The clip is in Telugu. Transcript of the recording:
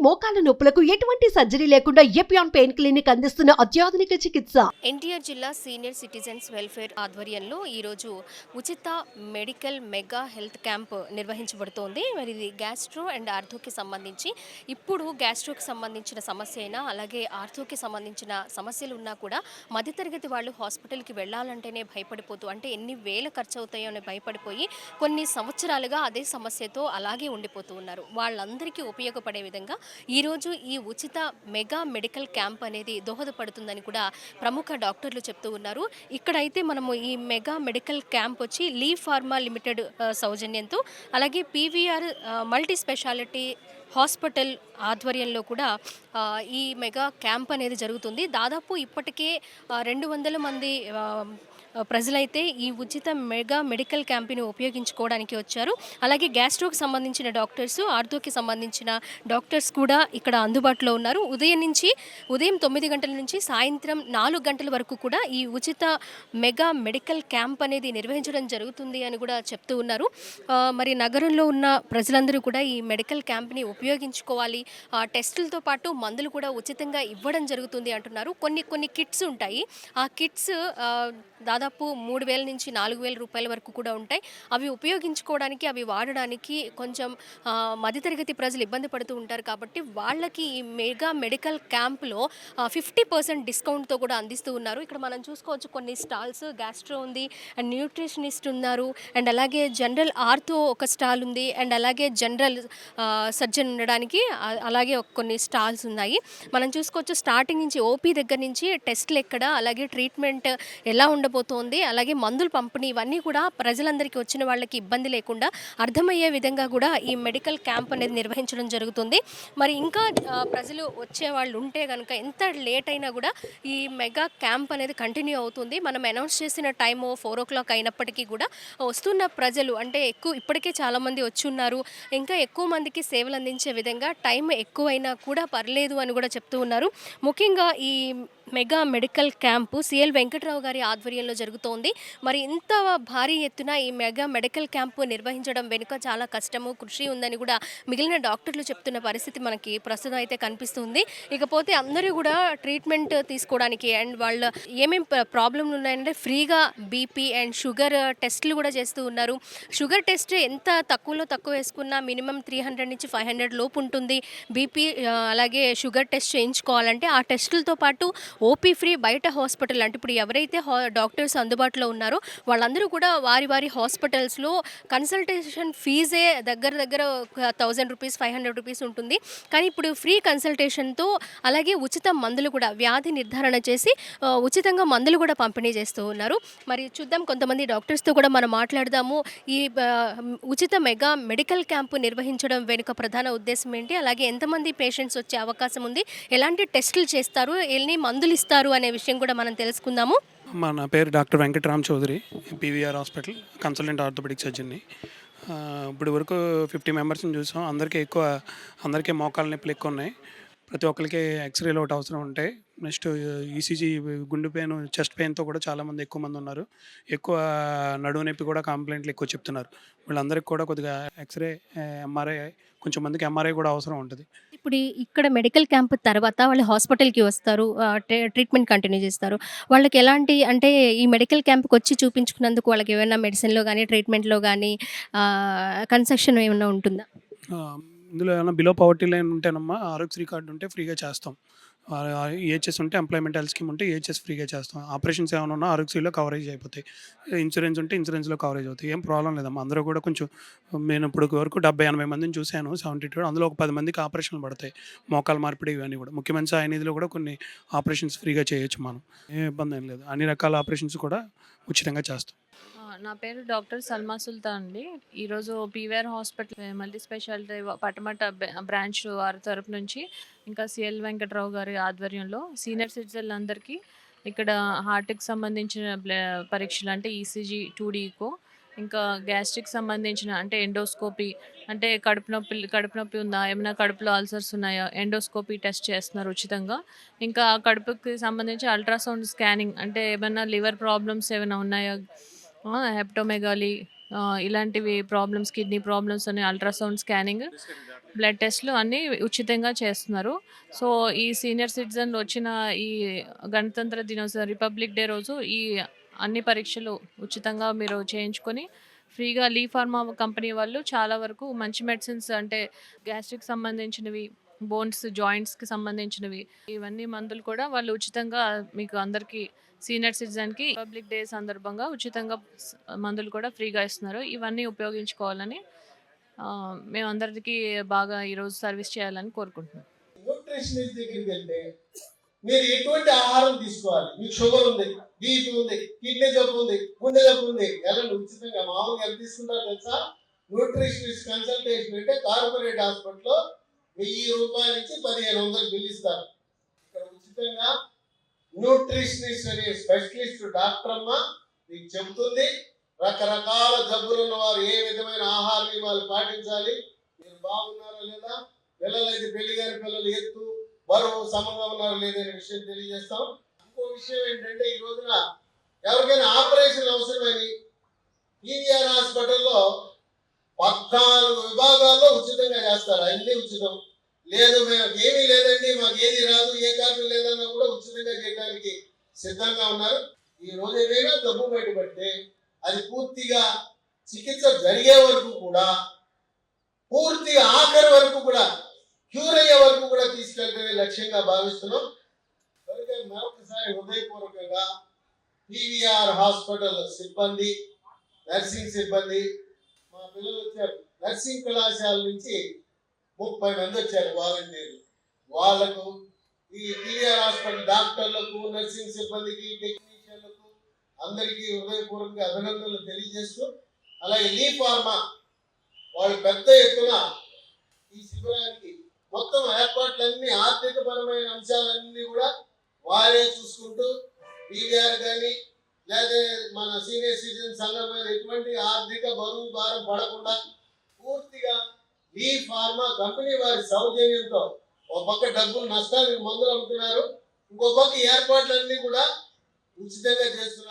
మోకాల నొప్పులకు ఎటువంటి సర్జరీ లేకుండా ఎపియాన్ పెయిన్ క్లినిక్ అందిస్తున్న అత్యాధునిక చికిత్స. ఎన్టీఆర్ జిల్లా సీనియర్ సిటిజన్స్ వెల్ఫేర్ ఆధ్వర్యంలో ఈరోజు ఉచిత మెడికల్ మెగా హెల్త్ క్యాంప్ నిర్వహించబడుతోంది. మరి ఇది గ్యాస్ట్రో అండ్ ఆర్థోకి సంబంధించి ఇప్పుడు గ్యాస్ట్రోకి సంబంధించిన సమస్య అయినా అలాగే ఆర్థోకి సంబంధించిన సమస్యలు ఉన్నా కూడా మధ్యతరగతి వాళ్ళు హాస్పిటల్కి వెళ్ళాలంటేనే భయపడిపోతూ అంటే ఎన్ని వేల ఖర్చు అవుతాయో అని భయపడిపోయి కొన్ని సంవత్సరాలుగా అదే సమస్యతో అలాగే ఉండిపోతూ ఉన్నారు. వాళ్ళందరికీ ఉపయోగపడే విధంగా ఈరోజు ఈ ఉచిత మెగా మెడికల్ క్యాంప్ అనేది దోహదపడుతుందని కూడా ప్రముఖ డాక్టర్లు చెప్తూ ఉన్నారు. ఇక్కడైతే మనము ఈ మెగా మెడికల్ క్యాంప్ వచ్చి లీ ఫార్మా లిమిటెడ్ సౌజన్యంతో అలాగే పీవీఆర్ మల్టీ స్పెషాలిటీ హాస్పిటల్ ఆధ్వర్యంలో కూడా ఈ మెగా క్యాంప్ అనేది జరుగుతుంది. దాదాపు ఇప్పటికే 200 మంది ప్రజలైతే ఈ ఉచిత మెగా మెడికల్ క్యాంప్ని ఉపయోగించుకోవడానికి వచ్చారు. అలాగే గ్యాస్ట్రోకి సంబంధించిన డాక్టర్స్, ఆర్థోకి సంబంధించిన డాక్టర్స్ కూడా ఇక్కడ అందుబాటులో ఉన్నారు. ఉదయం 9 గంటల నుంచి సాయంత్రం 4 గంటల వరకు కూడా ఈ ఉచిత మెగా మెడికల్ క్యాంప్ అనేది నిర్వహించడం జరుగుతుంది అని కూడా చెప్తూ ఉన్నారు. మరి నగరంలో ఉన్న ప్రజలందరూ కూడా ఈ మెడికల్ క్యాంప్ని ఉపయోగించుకోవాలి. టెస్టులతో పాటు మందులు కూడా ఉచితంగా ఇవ్వడం జరుగుతుంది అంటున్నారు. కొన్ని కిట్స్ ఉంటాయి. ఆ కిట్స్ దాదాపు 3,000 నుంచి 4,000 రూపాయల వరకు కూడా ఉంటాయి. అవి ఉపయోగించుకోవడానికి, అవి వాడడానికి కొంచెం మధ్యతరగతి ప్రజలు ఇబ్బంది పడుతూ ఉంటారు. కాబట్టి వాళ్ళకి ఈ మెగా మెడికల్ క్యాంప్లో 50% డిస్కౌంట్తో కూడా అందిస్తూ ఉన్నారు. ఇక్కడ మనం చూసుకోవచ్చు కొన్ని స్టాల్స్, గ్యాస్ట్రో ఉంది అండ్ న్యూట్రిషనిస్ట్ ఉన్నారు అండ్ అలాగే జనరల్ ఆర్థో ఒక స్టాల్ ఉంది అండ్ అలాగే జనరల్ సర్జన్ ఉండడానికి అలాగే కొన్ని స్టాల్స్ ఉన్నాయి. మనం చూసుకోవచ్చు స్టార్టింగ్ నుంచి ఓపీ దగ్గర నుంచి టెస్ట్లు ఎక్కడ, అలాగే ట్రీట్మెంట్ ఎలా ఉండబోతోంది, అలాగే మందుల పంపిణీ ఇవన్నీ కూడా ప్రజలందరికీ వచ్చిన వాళ్ళకి ఇబ్బంది లేకుండా అర్థమయ్యే విధంగా కూడా ఈ మెడికల్ క్యాంప్ అనేది నిర్వహించడం జరుగుతుంది. మరి ఇంకా ప్రజలు వచ్చే వాళ్ళు ఉంటే కనుక ఎంత లేట్ అయినా కూడా ఈ మెగా క్యాంప్ అనేది కంటిన్యూ అవుతుంది. మనం అనౌన్స్ చేసిన టైము 4 o'clock అయినప్పటికీ కూడా వస్తున్న ప్రజలు అంటే ఇప్పటికే చాలామంది వచ్చి ఉన్నారు. ఇంకా ఎక్కువ మందికి సేవలు అందించే విధంగా టైం ఎక్కువైనా కూడా పర్లేదు అని కూడా చెప్తూ ఉన్నారు. ముఖ్యంగా ఈ mega medical camp CL Venkatrao గారి ఆధ్వర్యంలో జరుగుతోంది. మరి ఇంత భారీ ఎత్తున ఈ మెగా మెడికల్ క్యాంపు నిర్వహించడం వెనుక చాలా కష్టము, కృషి ఉందని కూడా మిగిలిన డాక్టర్లు చెప్తున్న పరిస్థితి మనకి ప్రస్తుతం అయితే కనిపిస్తుంది. ఇకపోతే అందరూ కూడా ట్రీట్మెంట్ తీసుకోవడానికి అండ్ వాళ్ళ ఏమేమి ప్రాబ్లంలు ఉన్నాయంటే ఫ్రీగా బీపీ అండ్ షుగర్ టెస్టులు కూడా చేస్తూ ఉన్నారు. షుగర్ టెస్ట్ ఎంత తక్కువ వేసుకున్నా మినిమం 300 నుంచి 500 లోపు ఉంటుంది. బీపీ అలాగే షుగర్ టెస్ట్ చేయించుకోవాలంటే ఆ టెస్టులతో పాటు ఓపీ ఫ్రీ బయట హాస్పిటల్ అంటే ఇప్పుడు ఎవరైతే డాక్టర్స్ అందుబాటులో ఉన్నారో వాళ్ళందరూ కూడా వారి హాస్పిటల్స్లో కన్సల్టేషన్ ఫీజే దగ్గర 1,000 రూపీస్ 500 రూపీస్ ఉంటుంది. కానీ ఇప్పుడు ఫ్రీ కన్సల్టేషన్తో అలాగే ఉచిత మందులు కూడా వ్యాధి నిర్ధారణ చేసి ఉచితంగా మందులు కూడా పంపిణీ చేస్తూ ఉన్నారు. మరి చూద్దాం కొంతమంది డాక్టర్స్తో కూడా మనం మాట్లాడదాము. ఈ ఉచిత మెగా మెడికల్ క్యాంపు నిర్వహించడం వెనుక ప్రధాన ఉద్దేశం ఏంటి, అలాగే ఎంతమంది పేషెంట్స్ వచ్చే అవకాశం ఉంది, ఎలాంటి టెస్టులు చేస్తారు, ఎన్ని మందులు ఇస్తారు అనే విషయం కూడా మనం తెలుసుకుందాము. నా పేరు doctor Venkatram Chowdary, PVR hospital consultant orthopaedic సర్జన్ని. ఇప్పుడు వరకు 50 మెంబర్స్ని చూసాం. అందరికీ మోకాళ్ళ నొప్పులు ఎక్కువ ఉన్నాయి. ప్రతి ఒక్కరికి ఎక్స్రేలు ఒకటి అవసరం ఉంటాయి. నెక్స్ట్ ఈసీజీ, గుండె పెయిన్, చెస్ట్ పెయిన్తో కూడా చాలామంది ఎక్కువ మంది ఉన్నారు. ఎక్కువ నడుము నొప్పి కూడా కంప్లైంట్లు ఎక్కువ చెప్తున్నారు. వీళ్ళందరికీ కూడా కొద్దిగా ఎక్స్రే, ఎంఆర్ఐ, కొంచెం మందికి ఎంఆర్ఐ కూడా అవసరం ఉంటుంది. ఇప్పుడు ఇక్కడ మెడికల్ క్యాంప్ తర్వాత వాళ్ళు హాస్పిటల్కి వస్తారు, ట్రీట్మెంట్ కంటిన్యూ చేస్తారు. వాళ్ళకి ఎలాంటి అంటే ఈ మెడికల్ క్యాంప్కి వచ్చి చూపించుకున్నందుకు వాళ్ళకి ఏమైనా మెడిసిన్లో కానీ ట్రీట్మెంట్లో కానీ కన్సెషన్ ఏమైనా ఉంటుందా? ఇందులో ఏమైనా బిలో పవర్టీ లైన్ ఉంటేనమ్మా ఆరోగ్యశ్రీ కార్డు ఉంటే ఫ్రీగా చేస్తాం. ఈహెచ్ఎస్ ఉంటే ఎంప్లాయ్మెంట్ హెల్త్ స్కీమ్ ఉంటే ఈహెచ్ఎస్ ఫ్రీగా చేస్తాం. ఆపరేషన్స్ ఏమైనా ఉన్నా ఆరోగ్యశ్రీలో కవరేజ్ అయిపోతాయి. ఇన్సూరెన్స్ ఉంటే ఇన్సూరెన్స్లో కవరేజ్ అవుతాయి. ఏం ప్రాబ్లం లేదమ్మా. అందరూ కూడా కొంచెం నేను ఇప్పుడు వరకు 70-80 మందిని చూశాను. 72 అందులో ఒక 10 మందికి ఆపరేషన్లు పడతాయి. మోకాల మార్పిడి ఇవన్నీ కూడా ముఖ్యమైన సాయనిధిలో కూడా కొన్ని ఆపరేషన్స్ ఫ్రీగా చేయొచ్చు. మనం ఏ ఇబ్బంది ఏం లేదు. అన్ని రకాల ఆపరేషన్స్ కూడా ఉచితంగా చేస్తాం. నా పేరు డాక్టర్ సల్మా సుల్తాన్ అండి. ఈరోజు PVR hospital multi speciality Patamata branch వారి తరపు నుంచి ఇంకా సిఎల్ వెంకట్రావు గారి ఆధ్వర్యంలో సీనియర్ సిటిజన్లందరికీ ఇక్కడ హార్ట్కి సంబంధించిన పరీక్షలు అంటే ఈసీజీ, 2D ఈకో, ఇంకా గ్యాస్ట్రిక్ సంబంధించిన అంటే ఎండోస్కోపీ, అంటే కడుపు నొప్పి ఉందా, ఏమైనా కడుపులో అల్సర్స్ ఉన్నాయా, ఎండోస్కోపీ టెస్ట్ చేస్తున్నారు ఉచితంగా. ఇంకా కడుపుకి సంబంధించి అల్ట్రాసౌండ్ స్కానింగ్ అంటే ఏమైనా లివర్ ప్రాబ్లమ్స్ ఏమైనా ఉన్నాయా, హెప్టోమెగాలీ, ఇలాంటివి ప్రాబ్లమ్స్, కిడ్నీ ప్రాబ్లమ్స్ అని అల్ట్రాసౌండ్ స్కానింగ్, బ్లడ్ టెస్ట్‌లు అన్నీ ఉచితంగా చేస్తున్నారు. సో, ఈ సీనియర్ సిటిజన్‌లు వచ్చిన ఈ గణతంత్ర దినోత్సవం, రిపబ్లిక్ డే రోజు ఈ అన్ని పరీక్షలు ఉచితంగా మీరు చేయించుకొని ఫ్రీగా లీ ఫార్మా కంపెనీ వాళ్ళు చాలా వరకు మంచి మెడిసిన్స్ అంటే గ్యాస్ట్రిక్ సంబంధించినవి, బోన్స్, జాయింట్స్‌కి సంబంధించినవి ఇవన్నీ మందులు కూడా వాళ్ళు ఉచితంగా మీకు అందరికీ సీనియర్ సిటిజన్‌కి రిపబ్లిక్ డే సందర్భంగా ఉచితంగా మందులు కూడా ఫ్రీగా ఇస్తున్నారు. ఇవన్నీ ఉపయోగించుకోవాలని మేమందరికీ బాగా ఈరోజు సర్వీస్ చేయాలని కోరుకుంటున్నాం. న్యూట్రిషనిస్ట్ దగ్గరికి వెళ్తే మీరు ఎటువంటి ఆహారం తీసుకోవాలి, మీకు షుగర్ ఉంది, బీపీ ఉంది, కిడ్నీ జబ్బు ఉంది, గుండె జబ్బు ఉంది, వెళ్ళండి ఉచితంగా. మామూలుగా ఎంత తీసుకుంటారో తెలుసా? న్యూట్రిషనిస్ట్ కన్సల్టేషన్ అంటే కార్పొరేట్ హాస్పిటల్లో ₹1000 నుంచి 1500 బిల్ ఇస్తారు. ఇక్కడ ఉచితంగా న్యూట్రిషనిస్ట్ అనే స్పెషలిస్ట్ డాక్టర్ అమ్మ మీకు చెబుతుంది. రకరకాల జబ్బులు ఉన్న వారు ఏ విధమైన ఆహార నియమాలు పాటించాలి, మీరు బాగున్నారా లేదా, పిల్లలైతే పెళ్లి గారి పిల్లలు ఎత్తు బరువు సమంగా ఉన్నారా లేదనే విషయం తెలియజేస్తాం. ఇంకో విషయం ఏంటంటే ఈ రోజున ఎవరికైనా ఆపరేషన్ అవసరమని పీవీఆర్ హాస్పిటల్లో 14 విభాగాల్లో ఉచితంగా చేస్తారు. అన్ని ఉచితం. లేదు మేము ఏమీ లేదండి, మాకు ఏది రాదు, ఏ కారణం లేదన్నా కూడా ఉచితంగా చేయడానికి సిద్ధంగా ఉన్నారు. ఈ రోజు ఏదైనా జబ్బు బయటపడితే అది పూర్తిగా చికిత్స జరిగే వరకు కూడా, పూర్తిగా ఆఖరి వరకు కూడా, క్యూర్ అయ్యే వరకు కూడా తీసుకెళ్ళడమే లక్ష్యంగా భావిస్తున్నాం. కనుక మరొకసారి హృదయపూర్వకంగా పీవీఆర్ హాస్పిటల్ సిబ్బంది, నర్సింగ్ సిబ్బంది, మా పిల్లలు వచ్చారు నర్సింగ్ కళాశాల నుంచి 30 మంది వచ్చారు వాలంటీర్లు. వాళ్లకు ఈ పీవీఆర్ హాస్పిటల్ డాక్టర్లకు, నర్సింగ్ సిబ్బందికి, టెక్నీషియన్లకు అందరికీ హృదయపూర్వకంగా అభినందనలు తెలియజేస్తూ, అలాగే లీ ఫార్మా వాళ్ళు పెద్ద ఎత్తున ఈ శిబిరానికి మొత్తం ఏర్పాట్లన్నీ, ఆర్థిక పరమైన అంశాలన్నీ కూడా వారే చూసుకుంటూ పీవీఆర్ కానీ లేదా మన సీనియర్ సిటిజన్ సంఘం మీద ఎటువంటి ఆర్థిక బరువు భారం పడకుండా పూర్తిగా ఈ ఫార్మా కంపెనీ వారి సౌజన్యంతో ఒక పక్క డబ్బులు నష్టానికి మందులు అమ్ముతున్నారు, ఇంకో పక్క ఏర్పాట్లన్నీ కూడా ఉచితంగా చేస్తున్నారు.